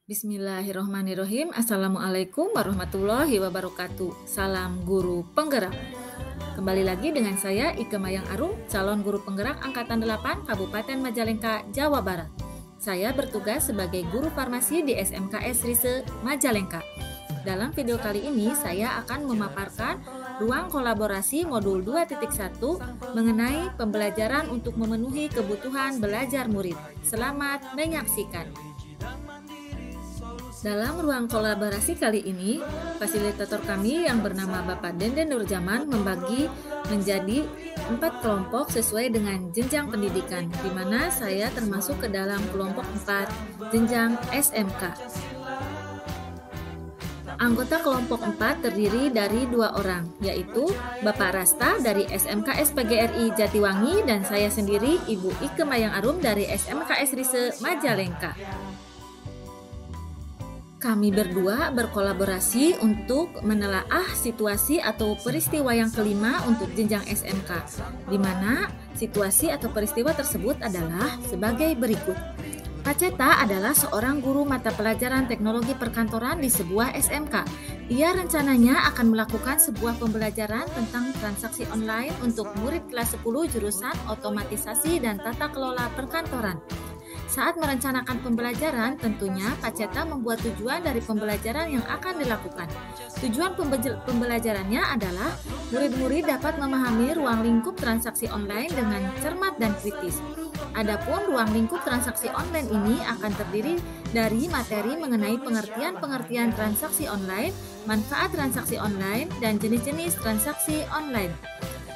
Bismillahirrohmanirrohim. Assalamualaikum warahmatullahi wabarakatuh. Salam guru penggerak. Kembali lagi dengan saya Ike Mayang Arum, calon guru penggerak Angkatan 8 Kabupaten Majalengka, Jawa Barat. Saya bertugas sebagai guru farmasi di SMKS Rise Majalengka. Dalam video kali ini saya akan memaparkan ruang kolaborasi modul 2.1 mengenai pembelajaran untuk memenuhi kebutuhan belajar murid. Selamat menyaksikan. Dalam ruang kolaborasi kali ini, fasilitator kami yang bernama Bapak Denden Nurjaman membagi menjadi 4 kelompok sesuai dengan jenjang pendidikan, di mana saya termasuk ke dalam kelompok 4 jenjang SMK. Anggota kelompok 4 terdiri dari 2 orang, yaitu Bapak Rasta dari SMKS PGRI Jatiwangi dan saya sendiri Ibu Ike Mayang Arum dari SMKS Rise Majalengka. Kami berdua berkolaborasi untuk menelaah situasi atau peristiwa yang kelima untuk jenjang SMK, di mana situasi atau peristiwa tersebut adalah sebagai berikut. Pak Ceta adalah seorang guru mata pelajaran teknologi perkantoran di sebuah SMK. Ia rencananya akan melakukan sebuah pembelajaran tentang transaksi online untuk murid kelas 10 jurusan otomatisasi dan tata kelola perkantoran. Saat merencanakan pembelajaran, tentunya Pak Ceta membuat tujuan dari pembelajaran yang akan dilakukan. Tujuan pembelajarannya adalah murid-murid dapat memahami ruang lingkup transaksi online dengan cermat dan kritis. Adapun ruang lingkup transaksi online ini akan terdiri dari materi mengenai pengertian-pengertian transaksi online, manfaat transaksi online, dan jenis-jenis transaksi online.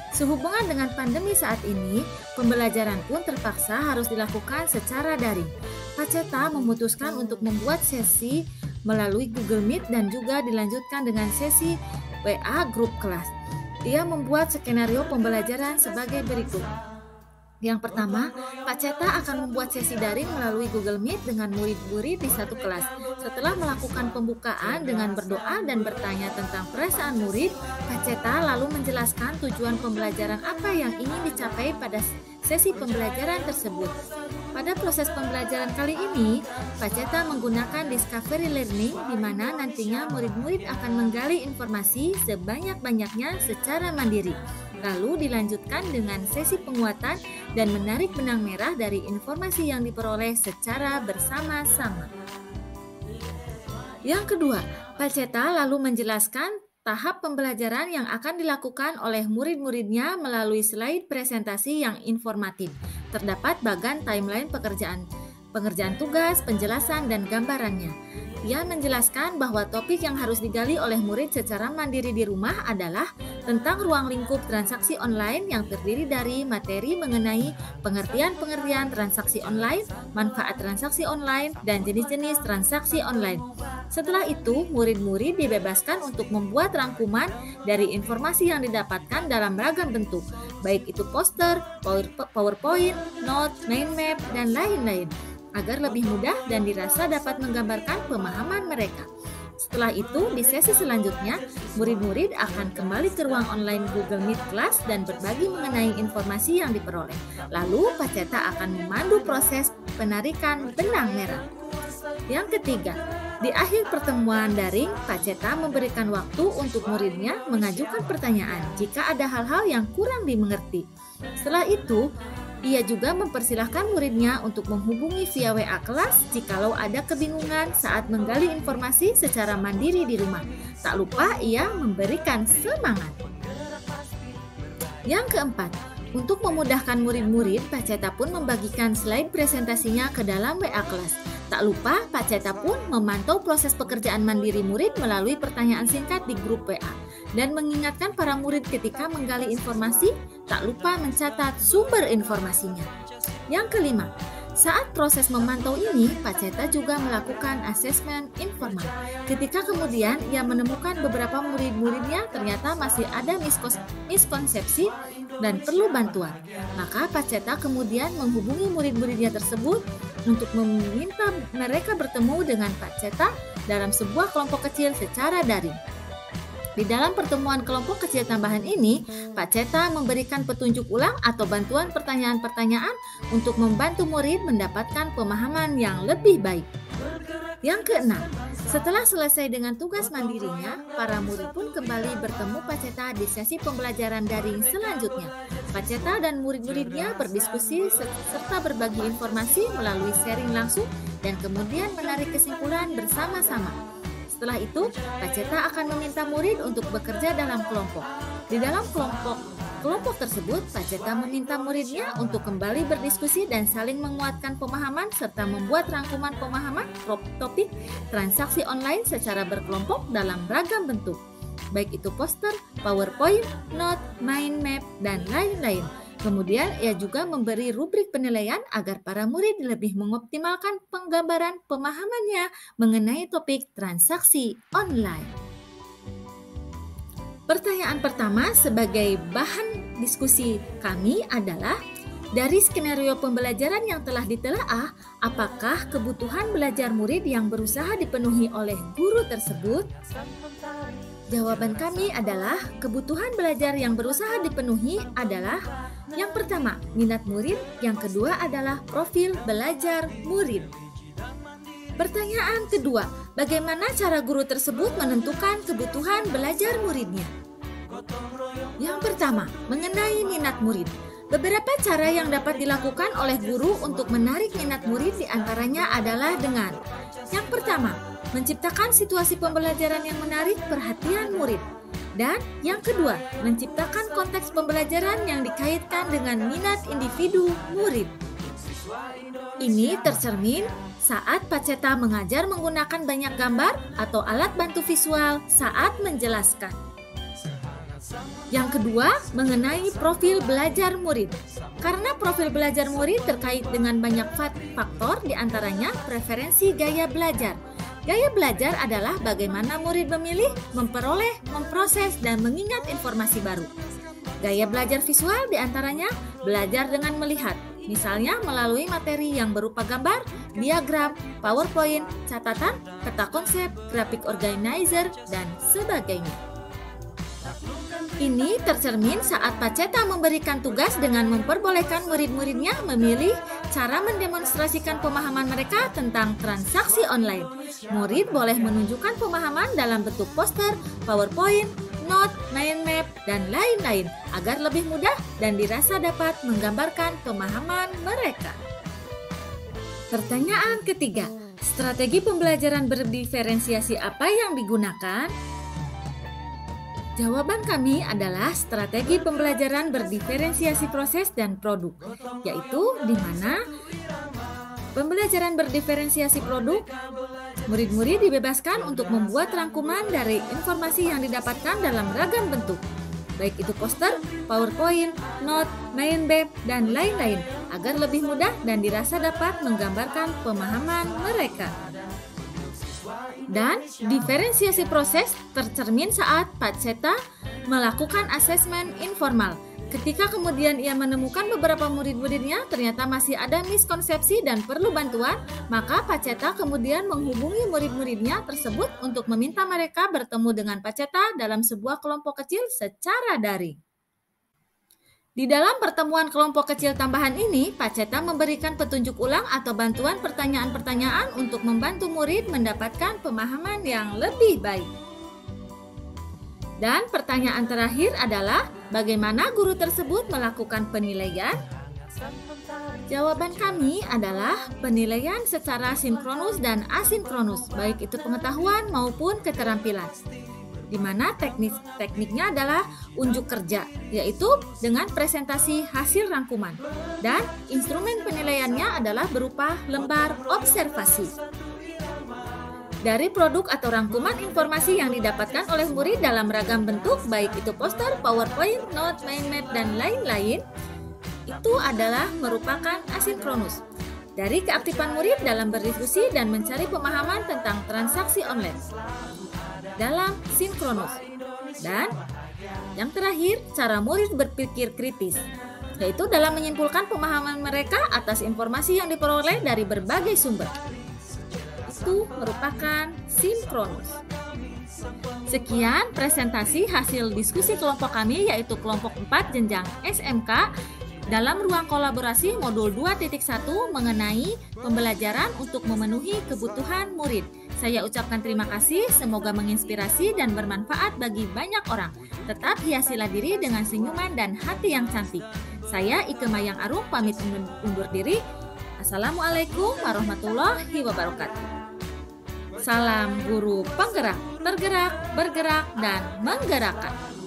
Sehubungan dengan pandemi saat ini, pembelajaran pun terpaksa harus dilakukan secara daring. Pak Ceta memutuskan untuk membuat sesi melalui Google Meet dan juga dilanjutkan dengan sesi WA grup kelas. Ia membuat skenario pembelajaran sebagai berikut. Yang pertama, Pak Ceta akan membuat sesi daring melalui Google Meet dengan murid-murid di satu kelas. Setelah melakukan pembukaan dengan berdoa dan bertanya tentang perasaan murid, Pak Ceta lalu menjelaskan tujuan pembelajaran apa yang ingin dicapai pada sesi pembelajaran tersebut. Pada proses pembelajaran kali ini, Pak Ceta menggunakan discovery learning di mana nantinya murid-murid akan menggali informasi sebanyak-banyaknya secara mandiri. Lalu dilanjutkan dengan sesi penguatan dan menarik benang merah dari informasi yang diperoleh secara bersama-sama. Yang kedua, Pak Ceta lalu menjelaskan tahap pembelajaran yang akan dilakukan oleh murid-muridnya melalui slide presentasi yang informatif. Terdapat bagan timeline pengerjaan tugas, penjelasan, dan gambarannya. Ia menjelaskan bahwa topik yang harus digali oleh murid secara mandiri di rumah adalah tentang ruang lingkup transaksi online yang terdiri dari materi mengenai pengertian-pengertian transaksi online, manfaat transaksi online, dan jenis-jenis transaksi online. Setelah itu, murid-murid dibebaskan untuk membuat rangkuman dari informasi yang didapatkan dalam beragam bentuk, baik itu poster, PowerPoint, note, mind map, dan lain-lain, agar lebih mudah dan dirasa dapat menggambarkan pemahaman mereka. Setelah itu, di sesi selanjutnya, murid-murid akan kembali ke ruang online Google Meet kelas dan berbagi mengenai informasi yang diperoleh. Lalu, Pak Ceta akan memandu proses penarikan benang merah. Yang ketiga, di akhir pertemuan daring, Pak Ceta memberikan waktu untuk muridnya mengajukan pertanyaan jika ada hal-hal yang kurang dimengerti. Setelah itu, ia juga mempersilahkan muridnya untuk menghubungi via WA kelas jikalau ada kebingungan saat menggali informasi secara mandiri di rumah. Tak lupa ia memberikan semangat. Yang keempat, untuk memudahkan murid-murid, Pak Ceta pun membagikan slide presentasinya ke dalam WA kelas. Tak lupa, Pak Ceta pun memantau proses pekerjaan mandiri murid melalui pertanyaan singkat di grup WA dan mengingatkan para murid ketika menggali informasi, tak lupa mencatat sumber informasinya. Yang kelima, saat proses memantau ini, Pak Ceta juga melakukan asesmen informal. Ketika kemudian ia menemukan beberapa murid-muridnya ternyata masih ada miskonsepsi dan perlu bantuan, maka Pak Ceta kemudian menghubungi murid-muridnya tersebut untuk meminta mereka bertemu dengan Pak Ceta dalam sebuah kelompok kecil secara daring. Di dalam pertemuan kelompok kecil tambahan ini, Pak Ceta memberikan petunjuk ulang atau bantuan pertanyaan-pertanyaan untuk membantu murid mendapatkan pemahaman yang lebih baik. Yang keenam, setelah selesai dengan tugas mandirinya, para murid pun kembali bertemu Pak Ceta di sesi pembelajaran daring selanjutnya. Pak Ceta dan murid-muridnya berdiskusi serta berbagi informasi melalui sharing langsung dan kemudian menarik kesimpulan bersama-sama. Setelah itu, Pak Ceta akan meminta murid untuk bekerja dalam kelompok. Di dalam kelompok tersebut, Pak Ceta meminta muridnya untuk kembali berdiskusi dan saling menguatkan pemahaman serta membuat rangkuman pemahaman topik transaksi online secara berkelompok dalam ragam bentuk, baik itu poster, PowerPoint, note, mind map, dan lain-lain. Kemudian ia juga memberi rubrik penilaian agar para murid lebih mengoptimalkan penggambaran pemahamannya mengenai topik transaksi online. Pertanyaan pertama sebagai bahan diskusi kami adalah, dari skenario pembelajaran yang telah ditelaah, apakah kebutuhan belajar murid yang berusaha dipenuhi oleh guru tersebut? Jawaban kami adalah kebutuhan belajar yang berusaha dipenuhi adalah yang pertama, minat murid, yang kedua adalah profil belajar murid. Pertanyaan kedua, bagaimana cara guru tersebut menentukan kebutuhan belajar muridnya? Yang pertama, mengenai minat murid. Beberapa cara yang dapat dilakukan oleh guru untuk menarik minat murid diantaranya adalah dengan yang pertama, menciptakan situasi pembelajaran yang menarik perhatian murid. Dan yang kedua, menciptakan konteks pembelajaran yang dikaitkan dengan minat individu murid. Ini tercermin saat Pak Ceta mengajar menggunakan banyak gambar atau alat bantu visual saat menjelaskan. Yang kedua, mengenai profil belajar murid. Karena profil belajar murid terkait dengan banyak faktor, diantaranya preferensi gaya belajar. Gaya belajar adalah bagaimana murid memilih, memperoleh, memproses, dan mengingat informasi baru. Gaya belajar visual diantaranya belajar dengan melihat, misalnya melalui materi yang berupa gambar, diagram, PowerPoint, catatan, peta konsep, grafik organizer, dan sebagainya. Ini tercermin saat Pak Ceta memberikan tugas dengan memperbolehkan murid-muridnya memilih cara mendemonstrasikan pemahaman mereka tentang transaksi online. Murid boleh menunjukkan pemahaman dalam bentuk poster, PowerPoint, note, mind map, dan lain-lain agar lebih mudah dan dirasa dapat menggambarkan pemahaman mereka. Pertanyaan ketiga, strategi pembelajaran berdiferensiasi apa yang digunakan? Jawaban kami adalah strategi pembelajaran berdiferensiasi proses dan produk, yaitu di mana pembelajaran berdiferensiasi produk, murid-murid dibebaskan untuk membuat rangkuman dari informasi yang didapatkan dalam ragam bentuk, baik itu poster, PowerPoint, note, mind map, dan lain-lain, agar lebih mudah dan dirasa dapat menggambarkan pemahaman mereka. Dan diferensiasi proses tercermin saat Pak Ceta melakukan asesmen informal. Ketika kemudian ia menemukan beberapa murid-muridnya ternyata masih ada miskonsepsi dan perlu bantuan, maka Pak Ceta kemudian menghubungi murid-muridnya tersebut untuk meminta mereka bertemu dengan Pak Ceta dalam sebuah kelompok kecil secara daring. Di dalam pertemuan kelompok kecil tambahan ini, Pak Ceta memberikan petunjuk ulang atau bantuan pertanyaan-pertanyaan untuk membantu murid mendapatkan pemahaman yang lebih baik. Dan pertanyaan terakhir adalah, bagaimana guru tersebut melakukan penilaian? Jawaban kami adalah penilaian secara sinkronus dan asinkronus, baik itu pengetahuan maupun keterampilan. Di mana tekniknya adalah unjuk kerja, yaitu dengan presentasi hasil rangkuman. Dan instrumen penilaiannya adalah berupa lembar observasi. Dari produk atau rangkuman informasi yang didapatkan oleh murid dalam ragam bentuk, baik itu poster, PowerPoint, note, mind map, dan lain-lain, itu adalah merupakan asinkronus. Dari keaktifan murid dalam berdiskusi dan mencari pemahaman tentang transaksi online. Dalam sinkronus. Dan yang terakhir, cara murid berpikir kritis, yaitu dalam menyimpulkan pemahaman mereka atas informasi yang diperoleh dari berbagai sumber. Itu merupakan sinkronus. Sekian presentasi hasil diskusi kelompok kami, yaitu kelompok 4 jenjang SMK dalam ruang kolaborasi modul 2.1 mengenai pembelajaran untuk memenuhi kebutuhan murid. Saya ucapkan terima kasih, semoga menginspirasi dan bermanfaat bagi banyak orang. Tetap hiasilah diri dengan senyuman dan hati yang cantik. Saya Ike Mayang Arum pamit undur diri. Assalamualaikum warahmatullahi wabarakatuh. Salam guru penggerak, bergerak, bergerak, dan menggerakkan.